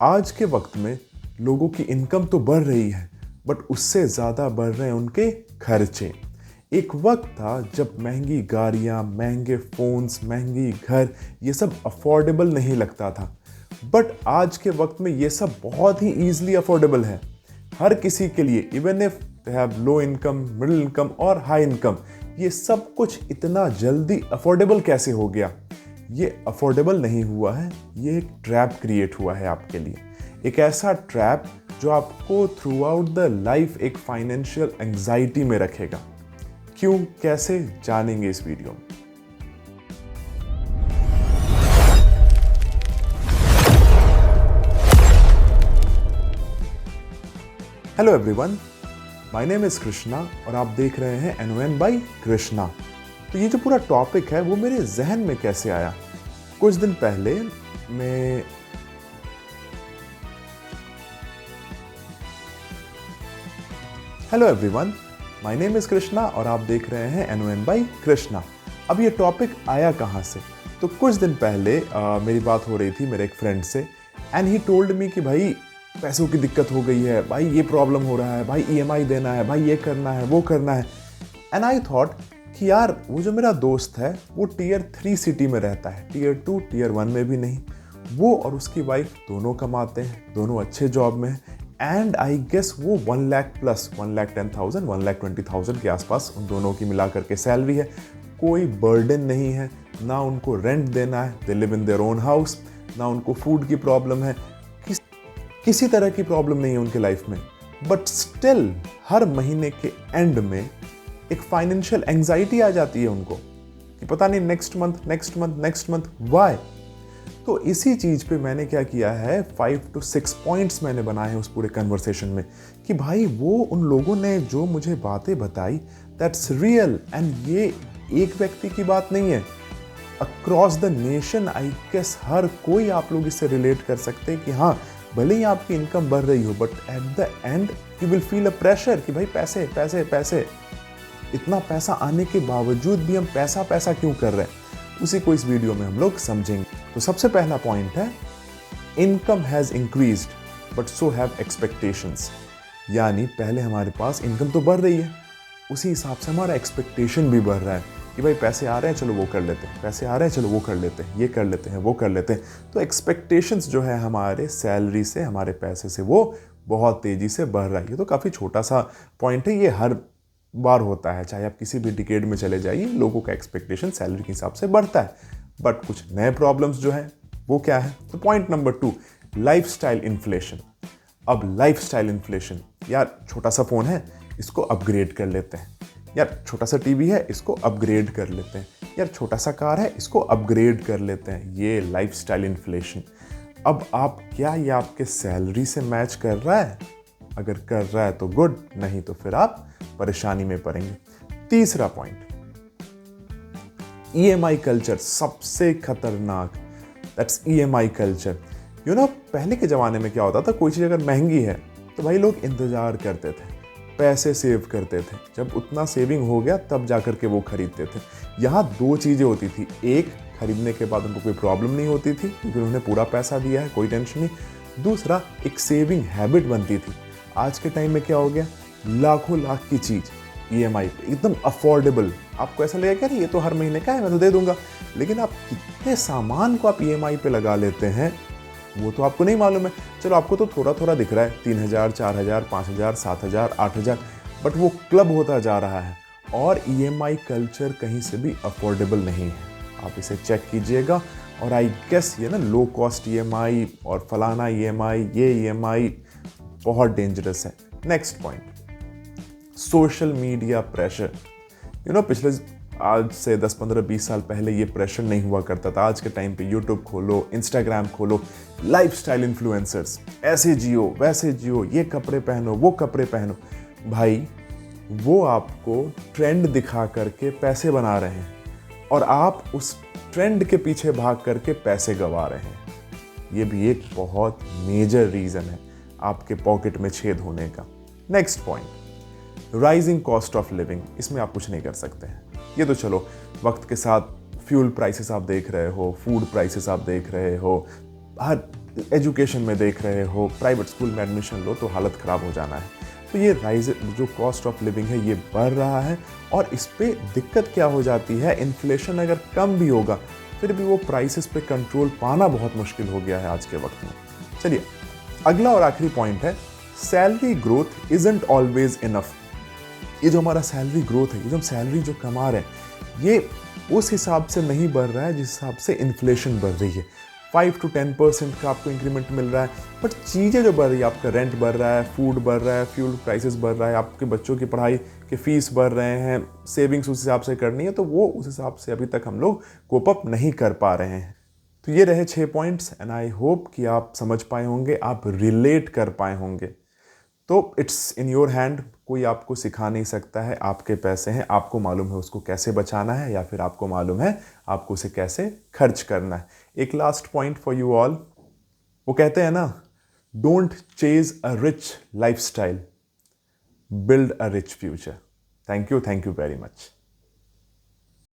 आज के वक्त में लोगों की इनकम तो बढ़ रही है, बट उससे ज़्यादा बढ़ रहे हैं उनके खर्चे। एक वक्त था जब महंगी गाड़ियाँ, महंगे फ़ोन्स, महंगी घर, ये सब अफोर्डेबल नहीं लगता था। बट आज के वक्त में ये सब बहुत ही ईजिली अफोर्डेबल है हर किसी के लिए, even if they have low income, middle income और हाई इनकम। ये सब कुछ इतना जल्दी अफोर्डेबल कैसे हो गया? ये अफोर्डेबल नहीं हुआ है, ये एक ट्रैप क्रिएट हुआ है आपके लिए। एक ऐसा ट्रैप जो आपको थ्रू आउट द लाइफ एक फाइनेंशियल एंजाइटी में रखेगा। क्यों, कैसे, जानेंगे इस वीडियो में। Hello everyone, my name is Krishna और आप देख रहे हैं NON बाय कृष्णा। तो ये जो पूरा टॉपिक है वो मेरे जहन में कैसे आया? कुछ दिन पहले मैं hello everyone, my name is Krishna और आप देख रहे हैं NON बाय कृष्णा। अब ये टॉपिक आया कहाँ से? तो कुछ दिन पहले मेरी बात हो रही थी मेरे एक फ्रेंड से, एंड ही टोल्ड मी कि भाई पैसों की दिक्कत हो गई है, भाई ये प्रॉब्लम हो रहा है, भाई EMI देना है, भाई ये करना है, वो करना है। एंड आई थॉट कि यार वो जो मेरा दोस्त है वो Tier 3 सिटी में रहता है, Tier 2, Tier 1 में भी नहीं। वो और उसकी वाइफ दोनों कमाते हैं, दोनों अच्छे जॉब में हैं, एंड आई गेस वो 1 लाख प्लस, 1,10,000, 1,20,000 के आसपास उन दोनों की मिला करके सैलरी है। कोई बर्डन नहीं है, ना उनको रेंट देना है, they live in their own house, ना उनको फूड की प्रॉब्लम है, किसी तरह की प्रॉब्लम नहीं है उनके लाइफ में। बट स्टिल हर महीने के एंड में एक फाइनेंशियल एंजाइटी आ जाती है उनको कि पता नहीं नेक्स्ट मंथ व्हाई। तो इसी चीज पे मैंने क्या किया है, 5 to 6 पॉइंट्स मैंने बनाए हैं उस पूरे कन्वर्सेशन में कि भाई वो उन लोगों ने जो मुझे बातें बताई, दैट्स रियल, एंड ये एक व्यक्ति की बात नहीं है, across the nation I guess हर कोई आप लोग इससे रिलेट कर सकते हैं कि हाँ, भले ही आपकी इनकम बढ़ रही हो, but at the end you will feel a pressure कि भाई पैसे पैसे पैसे, इतना पैसा आने के बावजूद भी हम पैसा पैसा क्यों कर रहे हैं? उसी को इस वीडियो में हम लोग समझेंगे। तो सबसे पहला पॉइंट है, income has increased but so have expectations. यानी पहले हमारे पास इनकम तो बढ़ रही है, उसी हिसाब से हमारा एक्सपेक्टेशन भी बढ़ रहा है कि भाई पैसे आ रहे हैं, चलो वो कर लेते हैं, पैसे आ रहे हैं, चलो वो कर लेते हैं, ये कर लेते हैं, वो कर लेते हैं। तो एक्सपेक्टेशंस जो है हमारे सैलरी से, हमारे पैसे से, वो बहुत तेज़ी से बढ़ रहा है। ये तो काफ़ी छोटा सा पॉइंट है, ये हर बार होता है, चाहे आप किसी भी डिकेड में चले जाइए, लोगों का एक्सपेक्टेशन सैलरी के हिसाब से बढ़ता है। बट कुछ नए प्रॉब्लम्स जो हैं वो क्या है? तो पॉइंट नंबर 2, लाइफस्टाइल इन्फ्लेशन। अब लाइफस्टाइल इन्फ्लेशन, यार छोटा सा फ़ोन है, इसको अपग्रेड कर लेते हैं, यार छोटा सा टीवी है, इसको अपग्रेड कर लेते हैं, यार छोटा सा कार है, इसको अपग्रेड कर लेते हैं। ये लाइफस्टाइल इन्फ्लेशन। अब आप क्या ये आपके सैलरी से मैच कर रहा है? अगर कर रहा है तो गुड, नहीं तो फिर आप परेशानी में पड़ेंगे। तीसरा पॉइंट, EMI कल्चर सबसे खतरनाक, दैट्स EMI कल्चर। पहले के ज़माने में क्या होता था, कोई चीज़ अगर महंगी है तो भाई लोग इंतज़ार करते थे, पैसे सेव करते थे, जब उतना सेविंग हो गया तब जाकर के वो खरीदते थे। यहाँ 2 चीज़ें होती थी, एक, खरीदने के बाद उनको कोई प्रॉब्लम नहीं होती थी क्योंकि उन्होंने पूरा पैसा दिया है, कोई टेंशन नहीं। दूसरा, एक सेविंग हैबिट बनती थी। आज के टाइम में क्या हो गया, लाखों लाख की चीज़ EMI पे, एकदम अफोर्डेबल। आपको ऐसा लगेगा कि ये तो हर महीने का है, मैं तो दे दूंगा, लेकिन आप कितने सामान को आप EMI पे लगा लेते हैं वो तो आपको नहीं मालूम है। चलो आपको तो थोड़ा थोड़ा दिख रहा है, 3,000, 4,000, 5,000, 7,000, 8,000, बट वो क्लब होता जा रहा है और EMI कल्चर कहीं से भी अफोर्डेबल नहीं है। आप इसे चेक कीजिएगा। और आई गेस ये ना लो कॉस्ट EMI और फलाना EMI, ये EMI बहुत डेंजरस है। Next point, social media pressure. पिछले आज से 10, 15, 20 साल पहले ये प्रेशर नहीं हुआ करता था। आज के टाइम पे यूट्यूब खोलो, इंस्टाग्राम खोलो, लाइफस्टाइल इन्फ्लुएंसर्स, ऐसे जियो, वैसे जियो, ये कपड़े पहनो, वो कपड़े पहनो। भाई वो आपको ट्रेंड दिखा करके पैसे बना रहे हैं और आप उस ट्रेंड के पीछे भाग करके पैसे गंवा रहे हैं। ये भी एक बहुत मेजर रीज़न है आपके पॉकेट में छेद होने का। Next point, rising cost of living. इसमें आप कुछ नहीं कर सकते हैं, ये तो चलो वक्त के साथ फ्यूल प्राइसेस आप देख रहे हो, फूड प्राइसेस आप देख रहे हो, हर एजुकेशन में देख रहे हो, प्राइवेट स्कूल में एडमिशन लो तो हालत ख़राब हो जाना है। तो ये जो कॉस्ट ऑफ लिविंग है ये बढ़ रहा है, और इस पर दिक्कत क्या हो जाती है, इन्फ्लेशन अगर कम भी होगा फिर भी वो प्राइसेस पे कंट्रोल पाना बहुत मुश्किल हो गया है आज के वक्त में। चलिए अगला और आखिरी पॉइंट है, salary growth isn't always enough. ये जो हमारा सैलरी ग्रोथ है, ये जो हम सैलरी जो कमा रहे हैं, ये उस हिसाब से नहीं बढ़ रहा है जिस हिसाब से इन्फ्लेशन बढ़ रही है। 5 to 10% का आपको इंक्रीमेंट मिल रहा है, बट चीज़ें जो बढ़ रही है, आपका रेंट बढ़ रहा है, फूड बढ़ रहा है, फ्यूल प्राइसेस बढ़ रहा है, आपके बच्चों की पढ़ाई के फीस बढ़ रहे हैं, सेविंग्स उस हिसाब से करनी है, तो वो उस हिसाब से अभी तक हम लोग कोप अप नहीं कर पा रहे हैं। तो ये रहे 6 पॉइंट्स, एंड आई होप कि आप समझ पाए होंगे, आप रिलेट कर पाए होंगे। तो इट्स इन योर हैंड, कोई आपको सिखा नहीं सकता है, आपके पैसे हैं, आपको मालूम है उसको कैसे बचाना है, या फिर आपको मालूम है आपको उसे कैसे खर्च करना है। एक last point for you all, वो कहते हैं ना, don't chase a rich life style, build a rich future. Thank you very much.